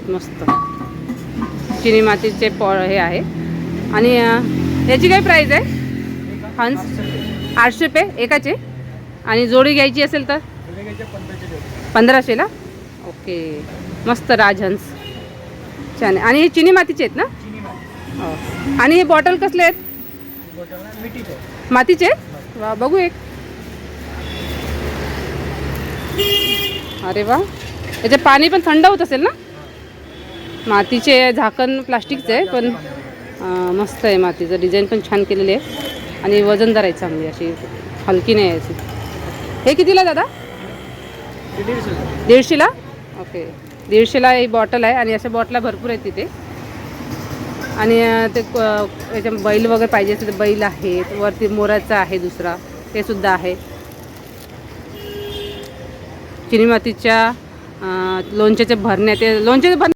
मस्त चिनी मातीचे हे आहे. आणि याची काय प्राईस आहे? हंस 800 रुपये एकाचे. आणि जोडी घ्यायची असेल तर 1500ला. ओके, मस्त राजहंस छान आहे. आणि हे चिनी मातीचे आहेत ना? हो. आणि हे बॉटल कसले आहेत? मातीचे आहेत. वा, बघू एक. अरे वा, याचे पाणी पण थंड होत असेल ना? मातीचे झाकण प्लास्टिकचे आहे, पण मस्त आहे. मातीचं डिझाईन पण छान केलेली आहे आणि वजनदार आहे चांगली, अशी हलकी नाही आहे अशी. हे कितीला दादा? 150ला. ओके, 150ला ही बॉटल आहे. आणि अशा बॉटला भरपूर आहेत तिथे. आणि ते याच्या बैल वगैरे पाहिजे असेल तर बैल आहेत. वरती मोराचा आहे दुसरा, ते सुद्धा आहे. चिनी मातीच्या लोणच्याचे भरण्या, ते लोणच्याचे भरणे